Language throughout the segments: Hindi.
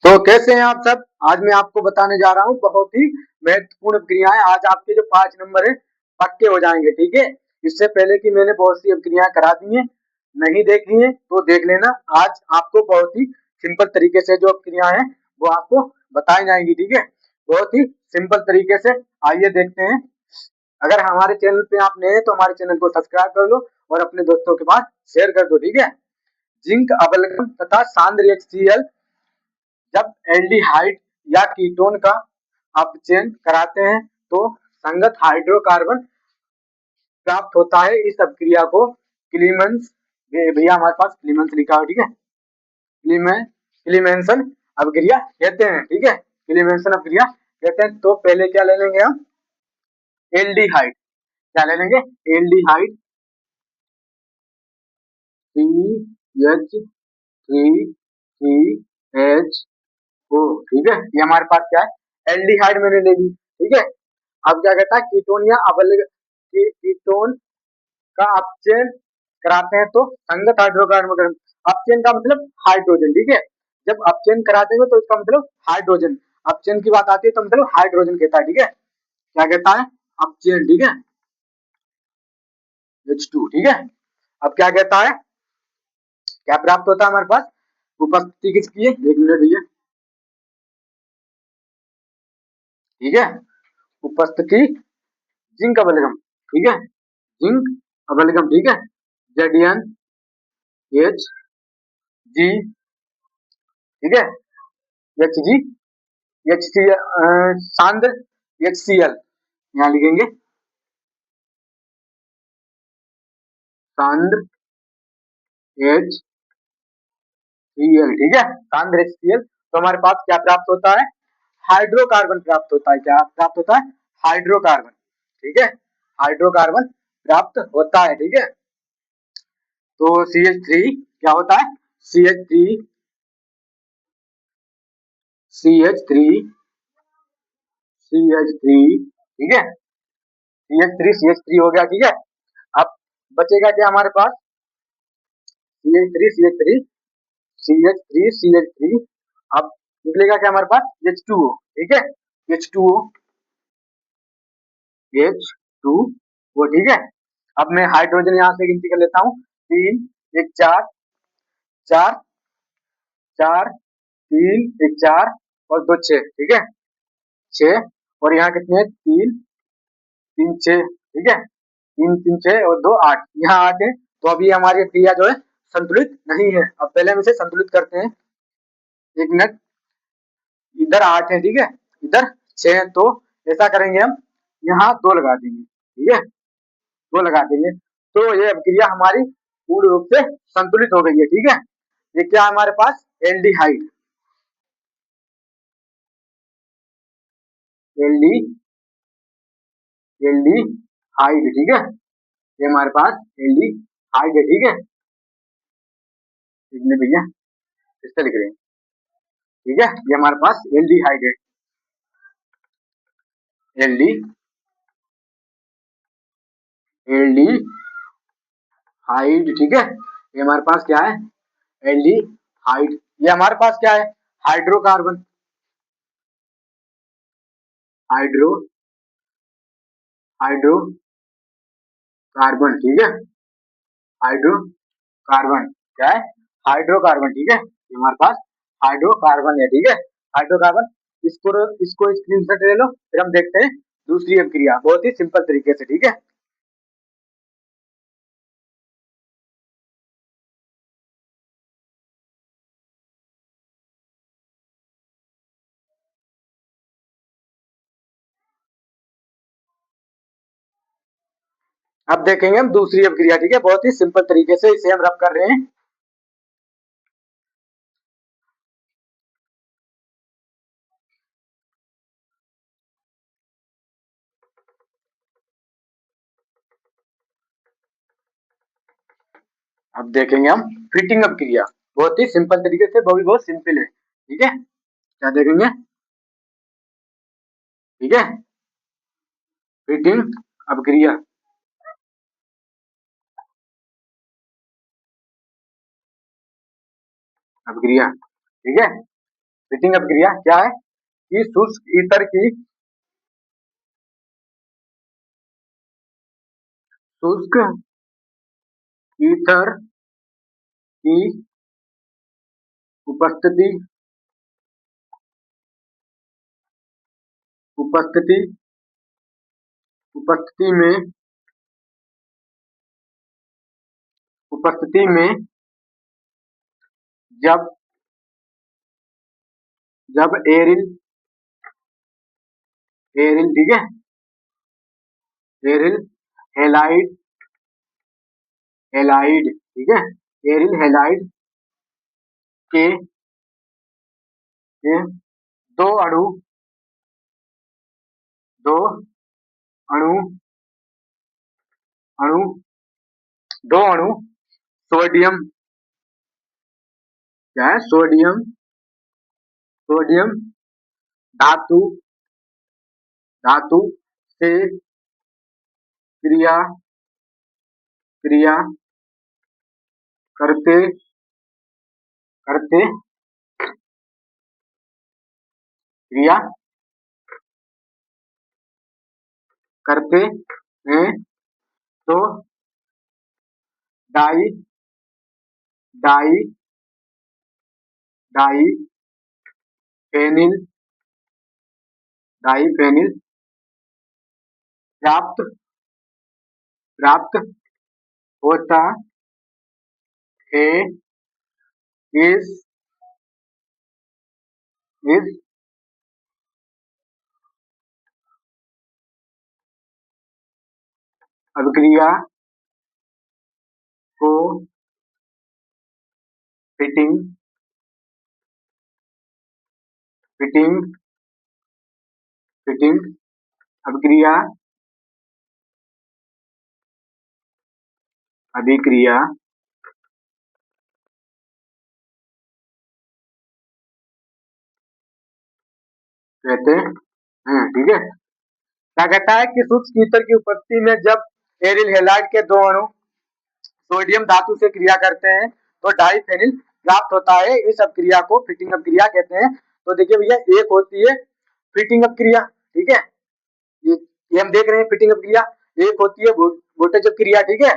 तो कैसे हैं आप सब। आज मैं आपको बताने जा रहा हूँ बहुत ही महत्वपूर्ण क्रियाएं। आज आपके जो 5 नंबर है पक्के हो जाएंगे, ठीक है। इससे पहले कि मैंने बहुत सी क्रियाएं करा दी हैं, नहीं देखी है तो देख लेना। आज आपको बहुत ही सिंपल तरीके से जो क्रियाएं हैं वो आपको बताई जाएंगी, ठीक है। बहुत ही सिंपल तरीके से आइए देखते हैं। अगर हमारे चैनल पे आप नए हैं तो हमारे चैनल को सब्सक्राइब कर लो और अपने दोस्तों के पास शेयर कर दो, ठीक है। जिंक अवलगन तथा सांद्र HCl जब एल्डिहाइड या कीटोन का अपचयन कराते हैं तो संगत हाइड्रोकार्बन प्राप्त होता है। इस अभिक्रिया को क्लीमेंस, भैया हमारे पास क्लीमेंस लिखा हो, ठीक है। क्लीमेंसन अभिक्रिया कहते हैं, ठीक है। क्लीमेंसन अभिक्रिया कहते हैं। तो पहले क्या ले लेंगे हम, एल्डिहाइड। क्या ले लेंगे, एल्डिहाइड CH3CH4, ठीक है। ये हमारे पास क्या है, एल्डिहाइड मैंने ले ली, ठीक है। अब क्या कहता है, कीटोन या कीटोन का अपचयन कराते हैं तो संगत हाइड्रोकार्बन। अपचयन का मतलब हाइड्रोजन, ठीक है। जब अपचयन कराते हैं तो इसका मतलब हाइड्रोजन। अपचयन की बात आती है तो मतलब हाइड्रोजन कहता है, ठीक है। क्या कहता है, अपचयन, ठीक है, H2, ठीक है। अब क्या कहता है, क्या प्राप्त होता है हमारे पास, उपस्थिति किसकी है, 1 मिनट भैया, ठीक है। उपस्थिति जिंक अबलगम, ठीक है, जिंक अबलगम, ठीक है। ZnHG, ठीक है, HG, HC, सांद्र HCl, यहाँ लिखेंगे सांद्र HCl, ठीक है, सांद्र HCl। तो हमारे पास क्या प्राप्त होता है, हाइड्रोकार्बन प्राप्त होता है। क्या प्राप्त होता है, हाइड्रोकार्बन, ठीक है। हाइड्रोकार्बन प्राप्त होता है, ठीक है। तो CH3 क्या होता है, CH3, CH3, CH3, ठीक है। CH3 हो गया, ठीक है। अब बचेगा क्या हमारे पास, CH3, CH3, CH3, CH3। अब निकलेगा क्या हमारे पास, H2O, ठीक है, H2O, H2O, ठीक है। अब मैं हाइड्रोजन यहाँ से गिनती कर लेता हूँ, 3, 1, 4, 4, 4, 3, 1, 4 और 2, 6, ठीक है, 6। और यहाँ कितने, 3, 3, 6, ठीक है, 3, 3, 6 और 2, 8, यहाँ 8 है। तो अभी हमारी क्रिया जो है संतुलित नहीं है। अब पहले हम इसे संतुलित करते हैं, 1 मिनट। इधर 8 है, ठीक है, इधर 6 है। तो ऐसा करेंगे हम, यहाँ 2 लगा देंगे, ठीक है, 2 लगा देंगे। तो ये अभिक्रिया हमारी पूर्ण रूप से संतुलित हो गई है, ठीक है। ये क्या हमारे पास, एल्डिहाइड, एल्डी एल्डिहाइड, ठीक है। ये हमारे पास एल्डिहाइड है, ठीक है। इसमें भैया इससे लिख रहे हैं, ठीक है। ये हमारे पास एल्डिहाइड है, एल्डिहाइड, ठीक है। ये हमारे पास क्या है, एल्डिहाइड। ये हमारे पास क्या है, हाइड्रोकार्बन, हाइड्रो हाइड्रोकार्बन, ठीक है, हाइड्रोकार्बन क्या है, हाइड्रोकार्बन, ठीक है। ये हमारे पास हाइड्रोकार्बन है, ठीक है, हाइड्रोकार्बन। इसको स्क्रीनशॉट ले लो, फिर हम देखते हैं दूसरी अभिक्रिया बहुत ही सिंपल तरीके से, ठीक है। अब देखेंगे हम दूसरी अभिक्रिया, ठीक है, बहुत ही सिंपल तरीके से इसे हम रब कर रहे हैं। अब देखेंगे हम फिटिंग अभिक्रिया, बहुत ही सिंपल तरीके से, वो भी बहुत सिंपल है, ठीक है। क्या देखेंगे, ठीक है, फिटिंग अभिक्रिया, अभिक्रिया, ठीक है, फिटिंग अपक्रिया क्या है कि शुष्क ईथर की शुष्क ईथर की उपस्थिति उपस्थिति उपस्थिति में उपस्थिति में जब जब एरिल एरिल ठीक है, एरिल हेलाइड हेलाइड ठीक है, एरिल हेलाइड के के दो अणु दो अणु अणु दो अणु सोडियम क्या है, सोडियम सोडियम धातु धातु से क्रिया क्रिया करते करते क्रिया करते हैं तो di di di phenyl di phenyl प्राप्त प्राप्त होता है। इस इस अभिक्रिया को फिटिंग फिटिंग फिटिंग अभिक्रिया अभिक्रिया कहते हैं ठीक है। क्या कहता है कि शुष्क ईथर की उपस्थिति में जब एरिल हेलाइड के दो अणु सोडियम धातु से क्रिया करते हैं तो डाईफेनिल प्राप्त होता है। इस अपक्रिया को फिटिंग अपक्रिया कहते हैं। तो देखिए भैया, एक होती है फिटिंग अपक्रिया, ठीक है, ये हम देख रहे हैं फिटिंग अपक्रिया। एक होती है वोल्टेज अपक्रिया, ठीक है,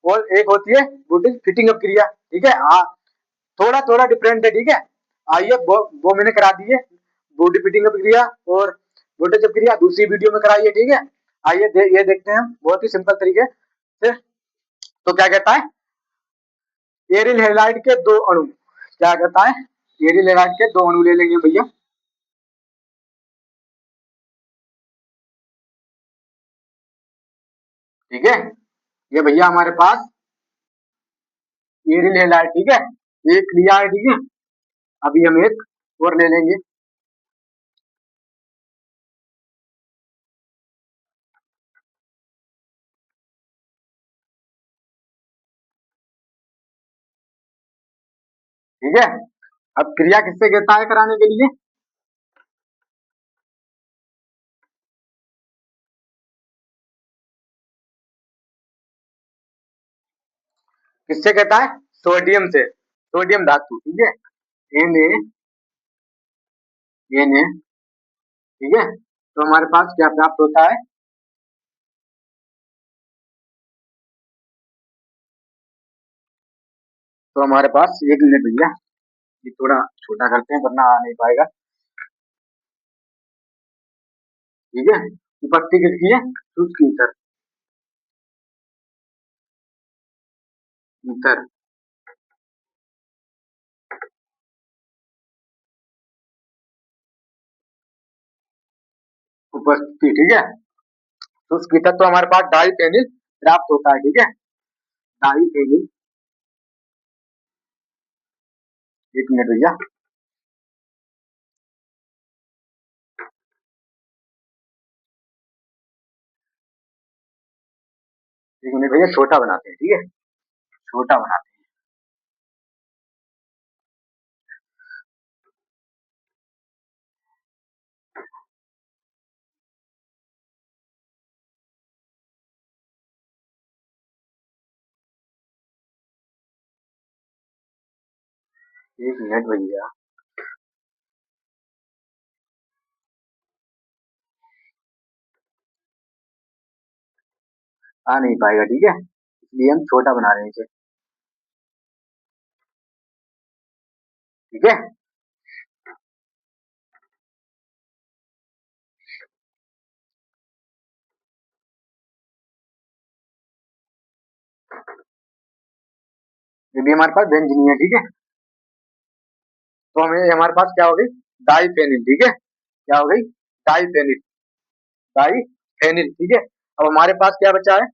और एक होती है वोल्टेज फिटिंग अपक्रिया, ठीक है। हाँ, थोड़ा थोड़ा डिफरेंट है, ठीक है। आइए वो मैंने करा दी है, बॉडी फिटिंग अपक्रिया और वोल्टेज अपक्रिया दूसरी वीडियो में कराई है, ठीक है। आइए ये देखते हैं हम बहुत ही सिंपल तरीके से। तो क्या कहता है, एरिल हेलाइड के दो अणु, क्या कहता है, एरिल हेलाइड के दो अणु ले लेंगे भैया, ठीक है। ये भैया हमारे पास एरिल हेलाइड, ठीक है, एक लिया है, ठीक है। अभी हम एक और ले लेंगे, ठीक है। अब क्रिया किससे कहता है कराने के लिए, किससे कहता है, सोडियम से, सोडियम धातु, ठीक है, Na Na, ठीक है। तो हमारे पास क्या प्राप्त होता है, तो हमारे पास एक मिनट भैया, ये थोड़ा छोटा करते हैं वरना आ नहीं पाएगा, ठीक है। विपत्ति किसकी है, शुष्क ईथर, ईथर उपस्थिति, ठीक है। शुष्क ईथर तो हमारे पास डाई फेनिल प्राप्त होता है, ठीक है, डाई फेनिल, एक मिनट भैया, एक मिनट भैया, छोटा बनाते हैं, ठीक है, छोटा बनाते हैं, एक मिनट भैया। आ नहीं पाएगा, ठीक है, इसलिए हम छोटा बना रहे हैं इसे, ठीक है। ये भी हमारे पास बेंजीन है, ठीक है। तो हमें हमारे पास क्या हो गई, डाइफेनिल, ठीक है, क्या हो गई, डाइफेनिल, डाइफेनिल, ठीक है। अब हमारे पास क्या बचा है,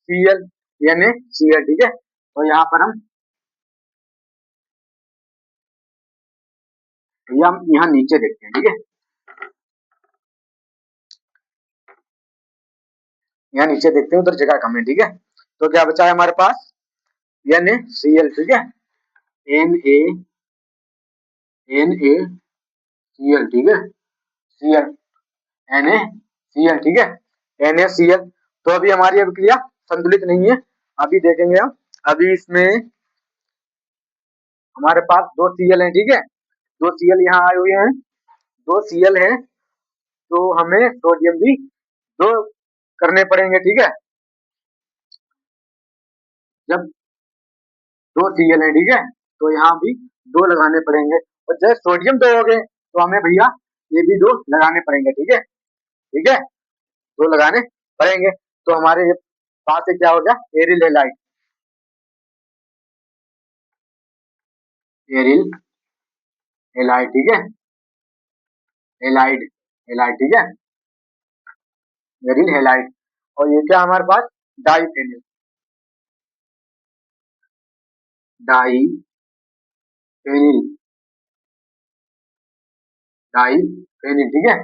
Cl, यानी Cl, ठीक है। तो यहाँ पर हम यहाँ नीचे देखते हैं, ठीक है, यहाँ नीचे देखते हैं, उधर जगह कम है, ठीक है। तो क्या बचा है हमारे पास, यानी Cl, ठीक है, NaCl, ठीक है, Cl, NaCl, ठीक है, NaCl। तो अभी हमारी अभिक्रिया संतुलित नहीं है, अभी देखेंगे हम। अभी इसमें हमारे पास दो Cl हैं, ठीक है, दो Cl यहाँ आए हुए हैं, दो Cl हैं, तो हमें सोडियम भी दो करने पड़ेंगे, ठीक है। जब दो Cl है, ठीक है, तो यहाँ भी दो लगाने पड़ेंगे, और जब सोडियम दो हो गए तो हमें भैया ये भी दो लगाने पड़ेंगे, ठीक है, ठीक है, दो लगाने पड़ेंगे। तो हमारे ये पास से क्या हो गया, एरिल हेलाइड, एरिल हेलाइड, ठीक है, हेलाइड, हेलाइड, ठीक है, एरिल हेलाइड। और ये क्या हमारे पास, डाइफेनिल, डाइफेनिल, डाइफेनिल, ठीक है।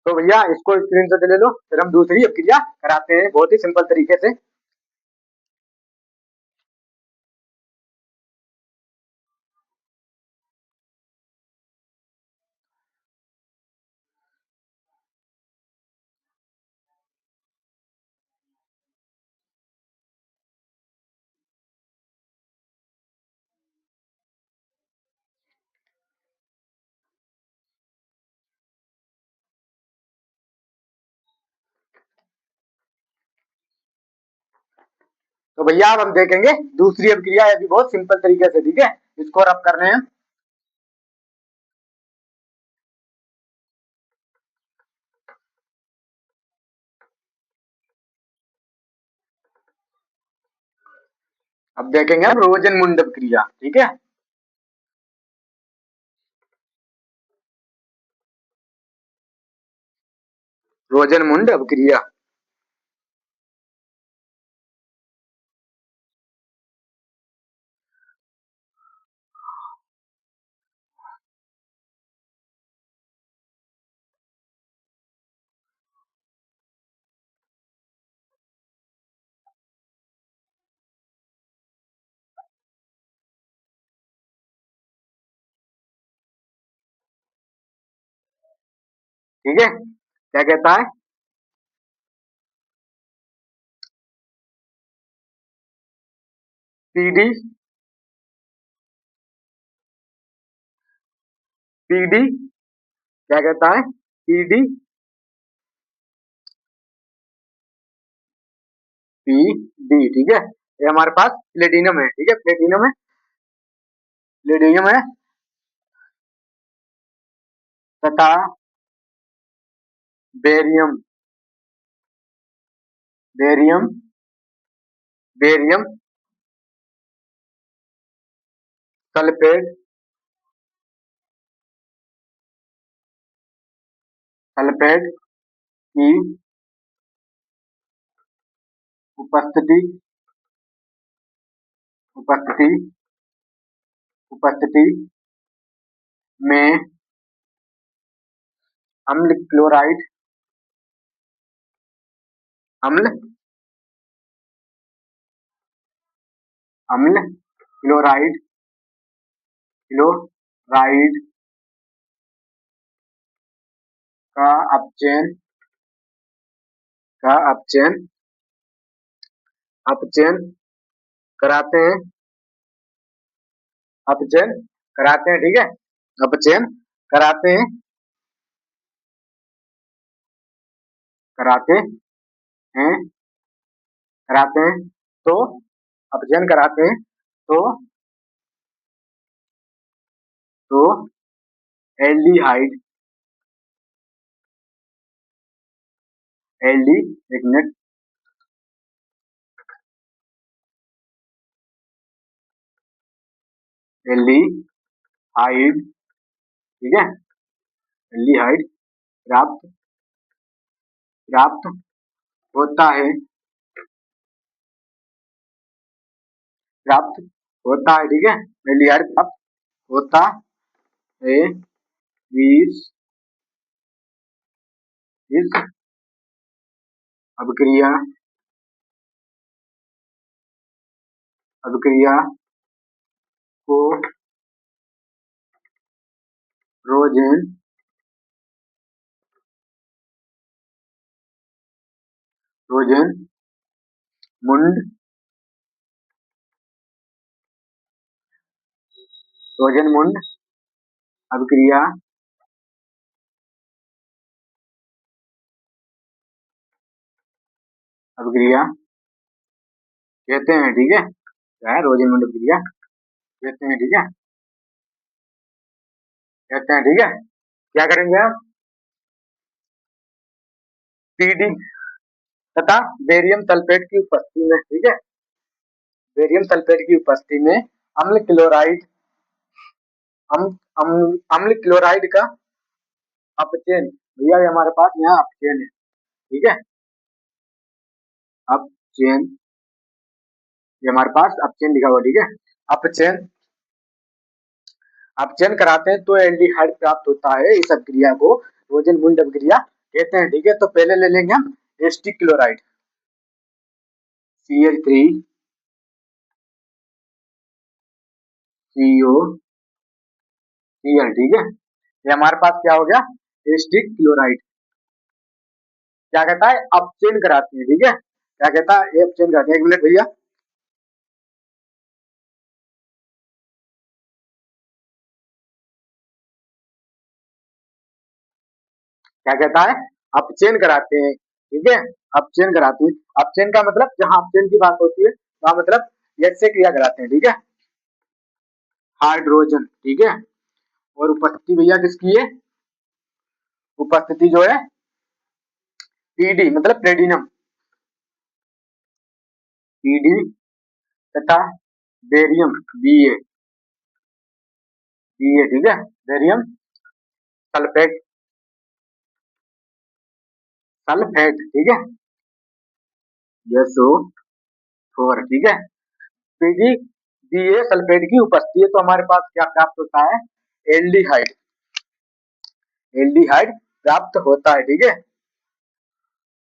तो भैया इसको स्क्रीनशॉट ले लो, फिर हम दूसरी क्रिया कराते हैं बहुत ही सिंपल तरीके से। तो भैया अब हम देखेंगे दूसरी अभिक्रिया, ये भी बहुत सिंपल तरीके से, ठीक है, इसको रब कर रहे हैं। अब देखेंगे हम रोजनमुंड अभिक्रिया, ठीक है, रोजनमुंड अभिक्रिया, ठीक है, क्या कहता है, पीडी, पीडी, क्या कहता है, पीडी, पीडी, ठीक है। ये हमारे पास प्लेटिनम है, ठीक है, प्लेटिनम है, प्लेटिनम है, तथा barium, barium, barium sulphate, sulphate की उपस्थिति, उपस्थिति, उपस्थिति में अम्ल क्लोराइड, अम्ल, अम्ल क्लोराइड, क्लोराइड का अपचयन, का अपचयन, अपचयन कराते हैं, अपचयन कराते हैं, ठीक है, अपचयन कराते हैं, कराते हैं, कराते हैं तो अपचयन कराते हैं तो एल्डिहाइड एल्डी एक मिनट एल्डिहाइड, ठीक है, एल्डिहाइड प्राप्त प्राप्त होता है, प्राप्त होता है, ठीक है, एल्डिहाइड प्राप्त होता है इस इस अभिक्रिया अभिक्रिया को रोजेन रोजेन मुंड रोजेनमुंड अभिक्रिया अभिक्रिया कहते हैं, ठीक है, क्या है रोजेनमुंड अभिक्रिया कहते हैं, ठीक है, कहते हैं, ठीक है। क्या करेंगे आप, पीडी तथा बेरियम सल्फेट की उपस्थिति में, ठीक है, बेरियम सल्फेट की उपस्थिति में अम्ल क्लोराइड अम, अम, अम्ल क्लोराइड का अपचयन, भैया ये हमारे पास यहाँ अपचयन है, ठीक है, अपचयन, ये हमारे पास अपचयन लिखा हुआ, ठीक है, अपचयन अपचयन कराते हैं तो एल्डिहाइड प्राप्त होता है, इस अभिक्रिया को रोजेनमुंड अभिक्रिया कहते हैं, ठीक है। तो पहले ले लेंगे हम एस्टिक क्लोराइड CH3 COCl, ठीक है, ये हमारे पास क्या हो गया, एस्टिक क्लोराइड, क्या कहता है अपचयन कराते हैं, ठीक है, क्या कहता है ये अपचयन कराते हैं, एक मिनट भैया, क्या कहता है अपचयन कराते हैं, ठीक है, अपचयन कराते हैं, अपचयन का मतलब जहां अपचयन की बात होती है वहां मतलब एच से क्रिया कराते हैं, ठीक है, हाइड्रोजन, ठीक है, और उपस्थिति भैया किसकी है, उपस्थिति जो है पीडी मतलब प्लेटिनम, पीडी तथा बेरियम बी ए, ठीक है, बेरियम सल्फेट सल्फेट, ठीक है, SO4, ठीक है, पीडी बी ए सल्फेट की उपस्थिति है तो हमारे पास क्या प्राप्त होता है, एल्डिहाइड एल्डिहाइड प्राप्त होता है, ठीक है,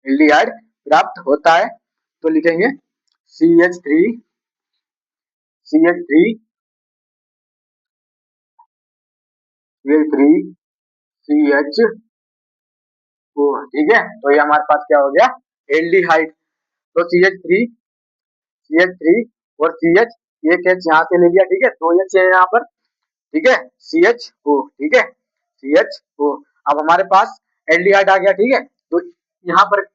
एल्डिहाइड प्राप्त होता है तो लिखेंगे CH3 CH3 CH3 CHO, ठीक है, तो ये हमारे पास क्या हो गया, एल्डिहाइड, तो CH3 और CH एक एच यहाँ से ले लिया, ठीक है, दो एच है यहाँ पर, ठीक है, CHO, ठीक है, CHO, अब हमारे पास एल्डिहाइड आ गया, ठीक है, तो यहाँ पर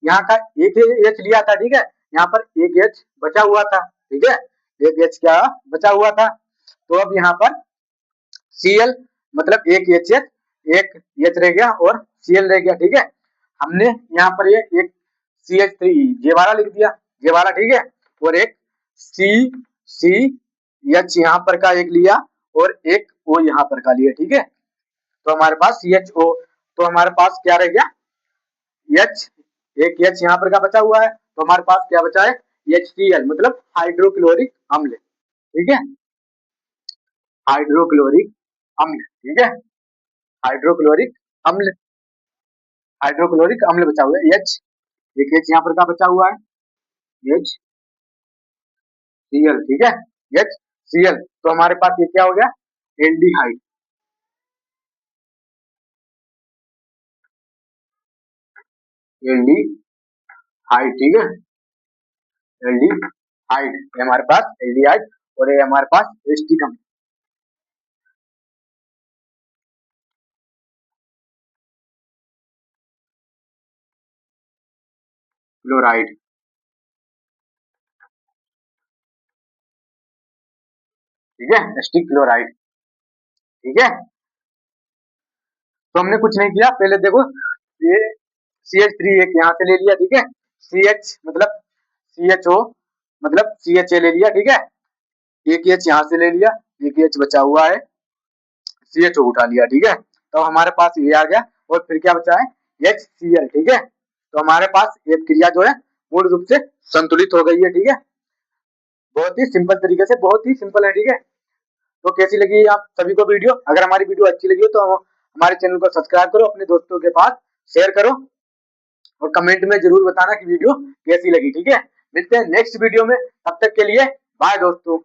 यहाँ का एक एच लिया था, ठीक है, यहाँ पर एक एच बचा हुआ था, ठीक है, एक एच क्या बचा हुआ था, तो अब यहाँ पर Cl मतलब एक एच रह गया और Cl रह गया, ठीक है, हमने यहाँ पर ये एक CH3 ये वाला लिख दिया, ये वाला, ठीक है, और एक CH यहाँ पर का एक लिया और एक O यहाँ पर का लिया, ठीक है, तो हमारे पास CHO, तो हमारे पास क्या रह गया, H, एक H यहाँ पर का बचा हुआ है तो हमारे पास क्या बचा है, HCl मतलब हाइड्रोक्लोरिक अम्ल, ठीक है, हाइड्रोक्लोरिक अम्ल, ठीक है, हाइड्रोक्लोरिक अम्ल हाइड्रोक्लोरिक अम्ल बचा हुआ है H, एक H यहाँ पर का बचा हुआ है HCl, ठीक है, HCl, तो हमारे पास ये क्या हो गया, एल्डिहाइड एल्डिहाइड, ठीक है, एल्डिहाइड ये हमारे पास एल्डिहाइड और ये हमारे पास एस्टिक अम्ल क्लोराइड, ठीक है, एसिटिक क्लोराइड। ठीक है, तो हमने कुछ नहीं किया, पहले देखो ये CH3 एक यहाँ से ले लिया, ठीक है, CH मतलब CHO मतलब CHA ले लिया, ठीक है, एक H यहाँ से ले लिया, एक H बचा हुआ है, CHO उठा लिया, ठीक है, तो हमारे पास ये आ गया, और फिर क्या बचा है HCl, ठीक है, तो हमारे पास ये क्रिया जो है पूर्ण रूप से संतुलित हो गई है, ठीक है, बहुत ही सिंपल तरीके से, बहुत ही सिंपल है, ठीक है। तो कैसी लगी आप सभी को वीडियो? अगर हमारी वीडियो अच्छी लगी हो तो हमारे चैनल को सब्सक्राइब करो, अपने दोस्तों के पास शेयर करो, और कमेंट में जरूर बताना कि वीडियो कैसी लगी, ठीक है। मिलते हैं नेक्स्ट वीडियो में, तब तक के लिए बाय दोस्तों।